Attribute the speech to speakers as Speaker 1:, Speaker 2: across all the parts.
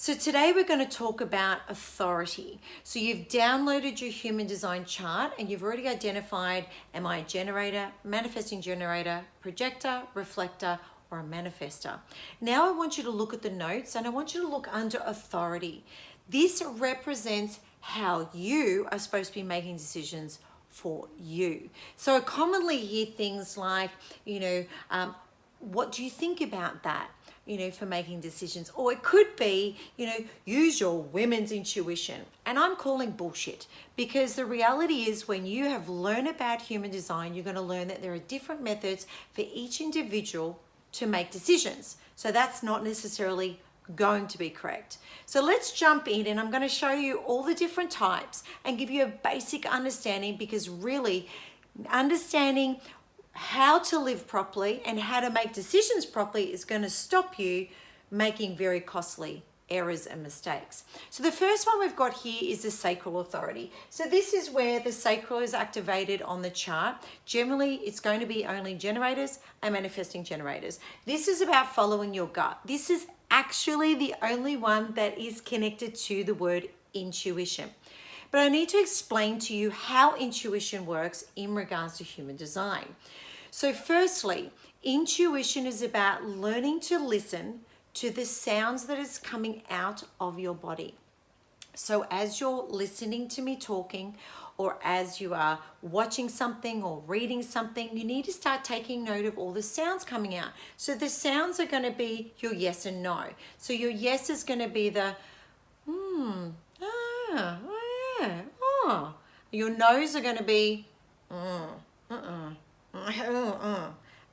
Speaker 1: So today we're going to talk about authority. So you've downloaded your human design chart and you've already identified, am I a generator, manifesting generator, projector, reflector, or a manifester? Now I want you to look at the notes and I want you to look under authority. This represents how you are supposed to be making decisions for you. So I commonly hear things like, what do you think about that? For making decisions. Or it could be, use your women's intuition. And I'm calling bullshit, because the reality is when you have learned about human design, you're going to learn that there are different methods for each individual to make decisions. So that's not necessarily going to be correct. So let's jump in and I'm going to show you all the different types and give you a basic understanding, because really understanding how to live properly and how to make decisions properly is going to stop you making very costly errors and mistakes. So the first one we've got here is the sacral authority. So this is where the sacral is activated on the chart. Generally, it's going to be only generators and manifesting generators. This is about following your gut. This is actually the only one that is connected to the word intuition. But I need to explain to you how intuition works in regards to human design. So firstly, intuition is about learning to listen to the sounds that is coming out of your body. So as you're listening to me talking, or as you are watching something or reading something, you need to start taking note of all the sounds coming out. So the sounds are going to be your yes and no. So your yes is going to be the Your no's are going to be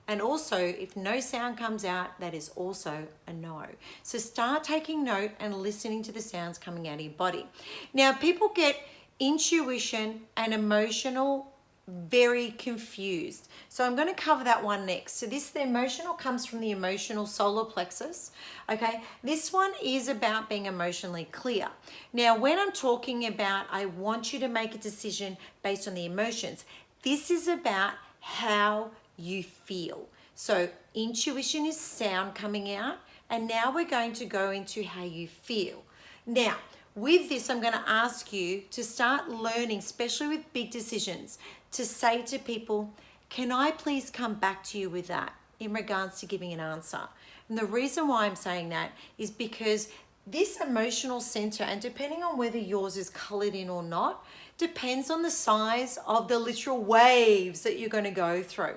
Speaker 1: And also, if no sound comes out, that is also a no. So start taking note and listening to the sounds coming out of your body. Now, people get intuition and emotional very confused. So I'm going to cover that one next. So the emotional comes from the emotional solar plexus. Okay, this one is about being emotionally clear. Now, when I'm talking about I want you to make a decision based on the emotions, this is about how you feel. So intuition is sound coming out, and now we're going to go into how you feel. Now, with this, I'm going to ask you to start learning, especially with big decisions, to say to people, can I please come back to you with that in regards to giving an answer? And the reason why I'm saying that is because this emotional center, and depending on whether yours is colored in or not, depends on the size of the literal waves that you're going to go through.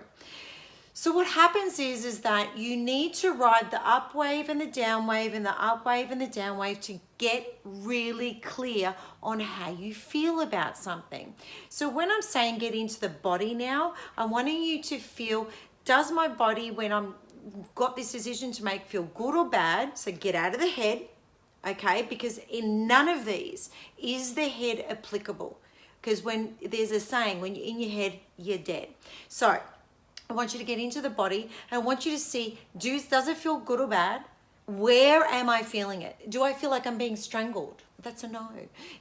Speaker 1: So what happens is that you need to ride the up wave and the down wave and the up wave and the down wave to get really clear on how you feel about something. So when I'm saying get into the body now, I'm wanting you to feel, does my body, when I'm got this decision to make, feel good or bad? So get out of the head, okay? Because in none of these is the head applicable. Because when there's a saying, when you're in your head, you're dead. So I want you to get into the body and I want you to see, does it feel good or bad? Where am I feeling it? Do I feel like I'm being strangled? That's a no.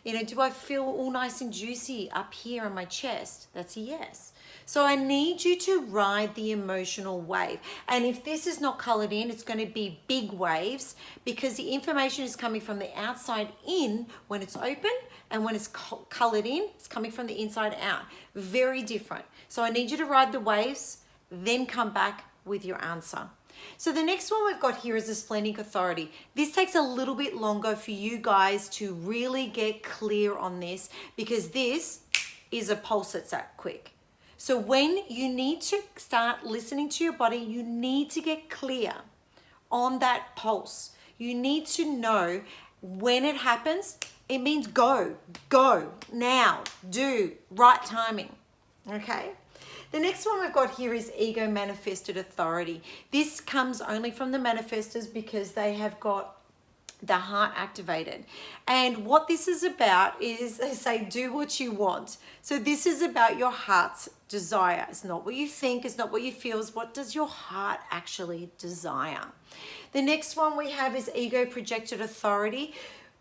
Speaker 1: Do I feel all nice and juicy up here in my chest? That's a yes. So I need you to ride the emotional wave. And if this is not colored in, it's going to be big waves, because the information is coming from the outside in when it's open, and when it's colored in, it's coming from the inside out. Very different. So I need you to ride the waves, then come back with your answer. So the next one we've got here is the splenic authority. This takes a little bit longer for you guys to really get clear on this, because this is a pulse that's that quick. So when you need to start listening to your body, you need to get clear on that pulse. You need to know when it happens, it means go, now, do, right timing, okay? The next one we've got here is ego manifested authority. This comes only from the manifestors because they have got the heart activated. And what this is about is, they say, do what you want. So this is about your heart's desire. It's not what you think, it's not what you feel, it's what does your heart actually desire. The next one we have is ego projected authority.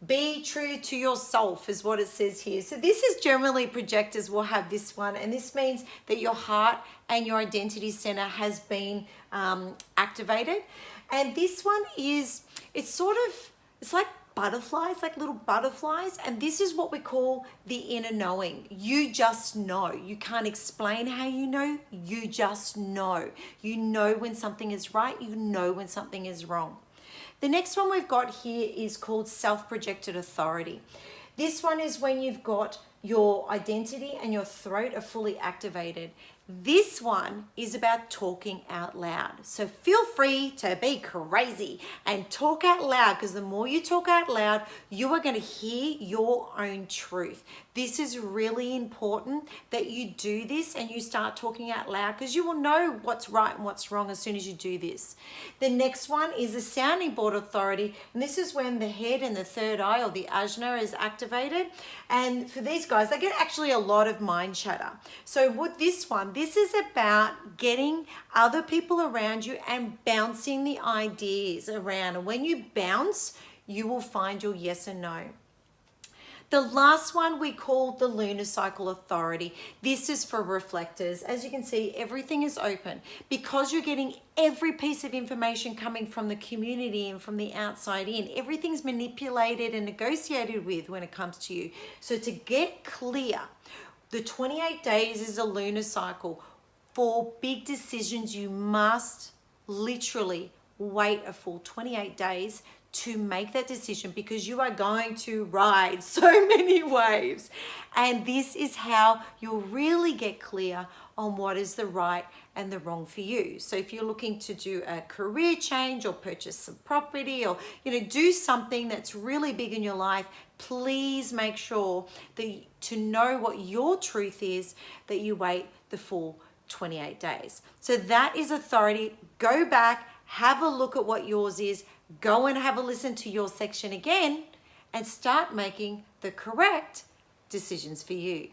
Speaker 1: Be true to yourself is what it says here. So this is generally projectors will have this one, and this means that your heart and your identity center has been activated. And this one is, it's like butterflies, like little butterflies. And this is what we call the inner knowing. You just know. You can't explain how you know. You just know. You know when something is right. You know when something is wrong. The next one we've got here is called self-projected authority. This one is when you've got your identity and your throat are fully activated. This one is about talking out loud. So feel free to be crazy and talk out loud, because the more you talk out loud, you are going to hear your own truth. This is really important that you do this and you start talking out loud, because you will know what's right and what's wrong as soon as you do this. The next one is the sounding board authority. And this is when the head and the third eye, or the ajna, is activated. And for these guys, they get actually a lot of mind chatter. So with this one, this is about getting other people around you and bouncing the ideas around. And when you bounce, you will find your yes and no. The last one we call the lunar cycle authority. This is for reflectors. As you can see, everything is open because you're getting every piece of information coming from the community and from the outside in. Everything's manipulated and negotiated with when it comes to you. So to get clear, the 28 days is a lunar cycle. For big decisions, you must literally wait a full 28 days to make that decision, because you are going to ride so many waves. And this is how you'll really get clear on what is the right and the wrong for you. So if you're looking to do a career change or purchase some property, or do something that's really big in your life, please make sure that to know what your truth is, that you wait the full 28 days. So that is authority. Go back, have a look at what yours is, go and have a listen to your section again, and start making the correct decisions for you.